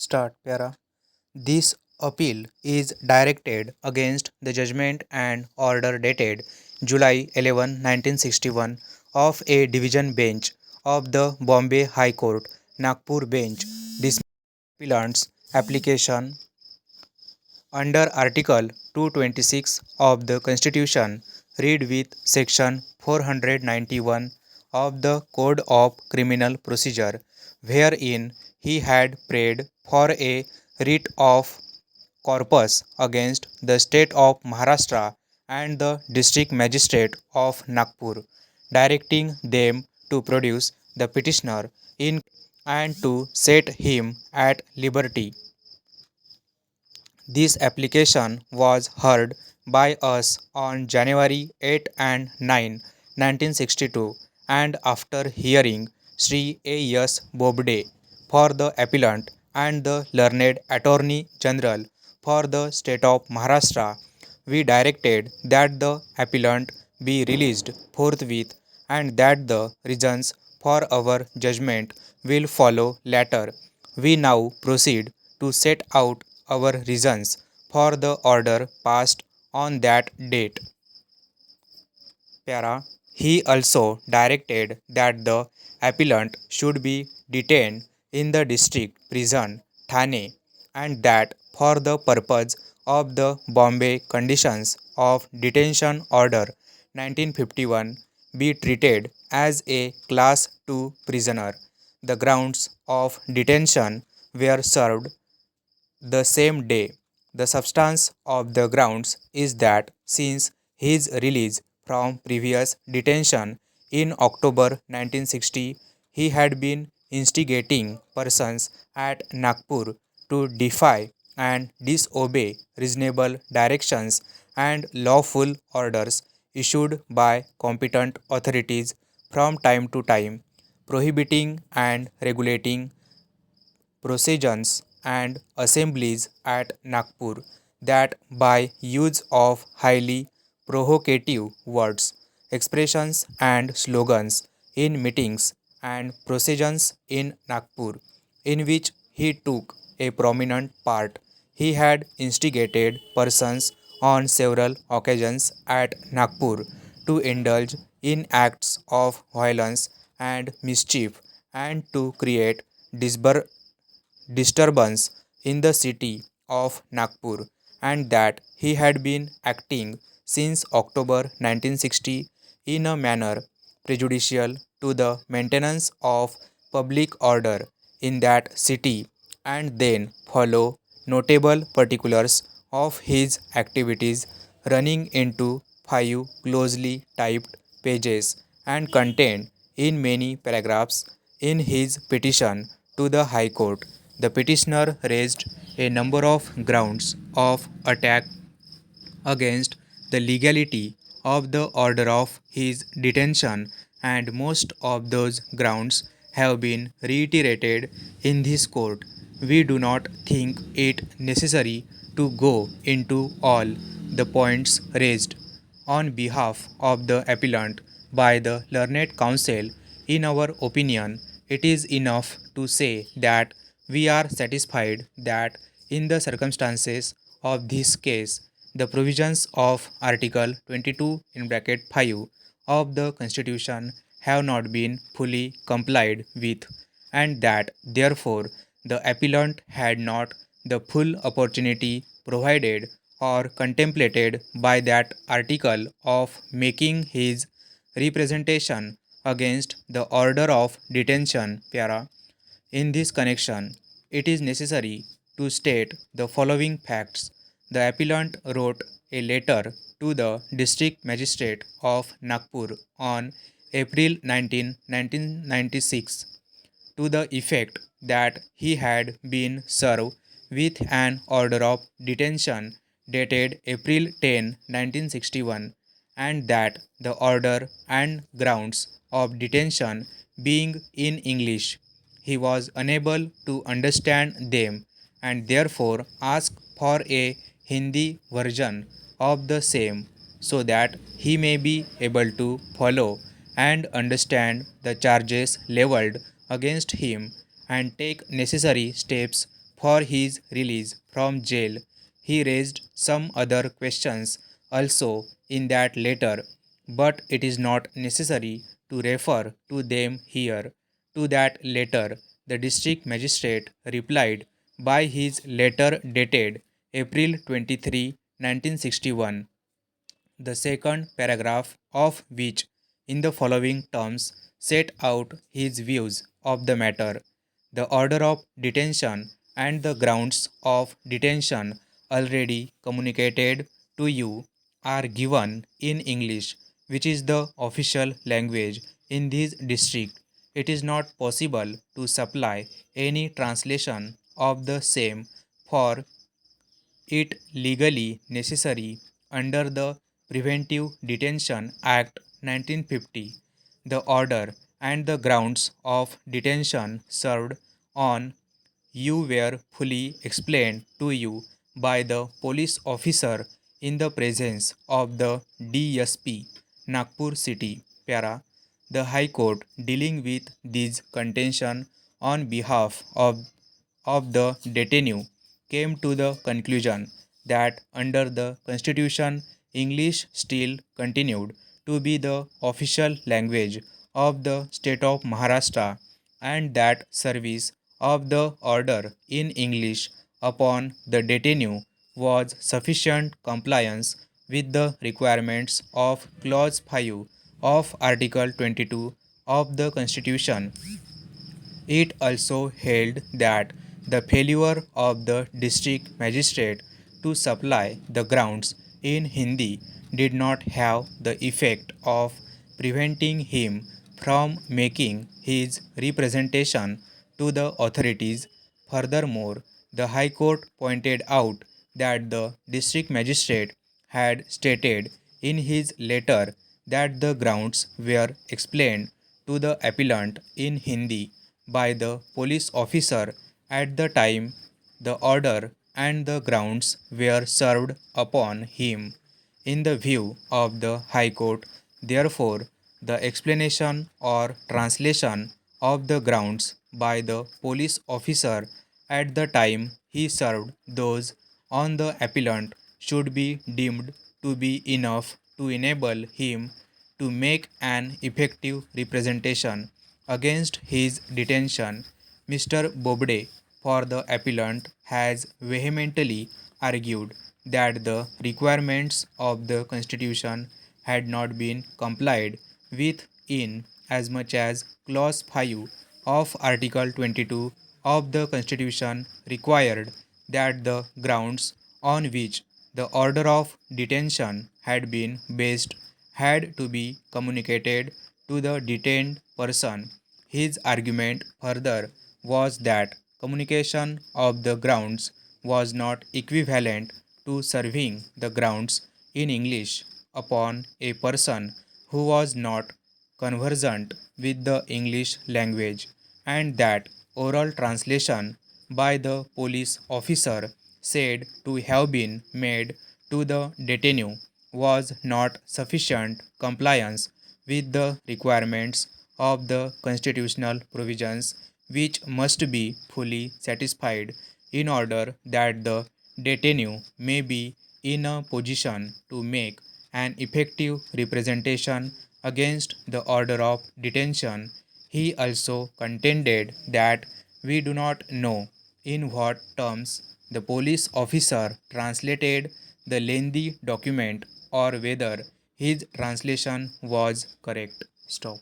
Start para. This appeal is directed against the judgment and order dated July 11, 1961 of a division bench of the Bombay High Court, Nagpur bench, dismissed appellant's application under Article 226 of the Constitution, read with Section 491 of the Code of Criminal Procedure, wherein he had prayed for a writ of corpus against the state of Maharashtra and the district magistrate of Nagpur, directing them to produce the petitioner in and to set him at liberty. This application was heard by us on January 8 and 9, 1962, and after hearing Sri A.S. Bobde for the appellant and the learned Attorney General for the state of Maharashtra, we directed that the appellant be released forthwith and that the reasons for our judgment will follow later. We now proceed to set out our reasons for the order passed on that date. Para. He also directed that the appellant should be detained in the district prison Thane and that for the purpose of the Bombay Conditions of Detention Order 1951 be treated as a Class 2 prisoner. The grounds of detention were served the same day. The substance of the grounds is that since his release from previous detention in October 1960, he had been instigating persons at Nagpur to defy and disobey reasonable directions and lawful orders issued by competent authorities from time to time, prohibiting and regulating processions and assemblies at Nagpur, that by use of highly provocative words, expressions, and slogans in meetings and processions in Nagpur, in which he took a prominent part, he had instigated persons on several occasions at Nagpur to indulge in acts of violence and mischief and to create disturbance in the city of Nagpur, and that he had been acting since October 1960 in a manner prejudicial to the maintenance of public order in that city, and then follow notable particulars of his activities running into 5 closely typed pages and contained in many paragraphs in his petition to the High Court. The petitioner raised a number of grounds of attack against the legality of the order of his detention, and most of those grounds have been reiterated in this court. We do not think it necessary to go into all the points raised on behalf of the appellant by the learned counsel. In our opinion, it is enough to say that we are satisfied that in the circumstances of this case, the provisions of Article 22 in bracket 5 of the Constitution have not been fully complied with, and that therefore the appellant had not the full opportunity provided or contemplated by that article of making his representation against the order of detention. Para. In this connection, it is necessary to state the following facts. The appellant wrote a letter to the district magistrate of Nagpur on April 19, 1996 to the effect that he had been served with an order of detention dated April 10, 1961, and that the order and grounds of detention being in English, he was unable to understand them and therefore asked for a Hindi version of the same so that he may be able to follow and understand the charges leveled against him and take necessary steps for his release from jail. He raised some other questions also in that letter, but it is not necessary to refer to them here. To that letter, the district magistrate replied by his letter dated April 23, 1961, the second paragraph of which, in the following terms, set out his views of the matter. The order of detention and the grounds of detention already communicated to you are given in English, which is the official language in this district. It is not possible to supply any translation of the same for it legally necessary under the Preventive Detention Act 1950. The order and the grounds of detention served on you were fully explained to you by the police officer in the presence of the DSP, Nagpur City, Para. The High Court dealing with this contention on behalf of the detainee came to the conclusion that under the Constitution, English still continued to be the official language of the state of Maharashtra, and that service of the order in English upon the detainee was sufficient compliance with the requirements of Clause 5 of Article 22 of the Constitution. It also held that the failure of the district magistrate to supply the grounds in Hindi did not have the effect of preventing him from making his representation to the authorities. Furthermore, the High Court pointed out that the district magistrate had stated in his letter that the grounds were explained to the appellant in Hindi by the police officer at the time the order and the grounds were served upon him. In the view of the High Court, therefore, the explanation or translation of the grounds by the police officer at the time he served those on the appellant should be deemed to be enough to enable him to make an effective representation against his detention. Mr. Bobde, for the appellant, has vehemently argued that the requirements of the Constitution had not been complied with in as much as Clause 5 of Article 22 of the Constitution required that the grounds on which the order of detention had been based had to be communicated to the detained person. His argument further was that communication of the grounds was not equivalent to serving the grounds in English upon a person who was not conversant with the English language, and that oral translation by the police officer said to have been made to the detainee was not sufficient compliance with the requirements of the constitutional provisions, which must be fully satisfied in order that the detainee may be in a position to make an effective representation against the order of detention. He also contended that we do not know in what terms the police officer translated the lengthy document or whether his translation was correct. Stop.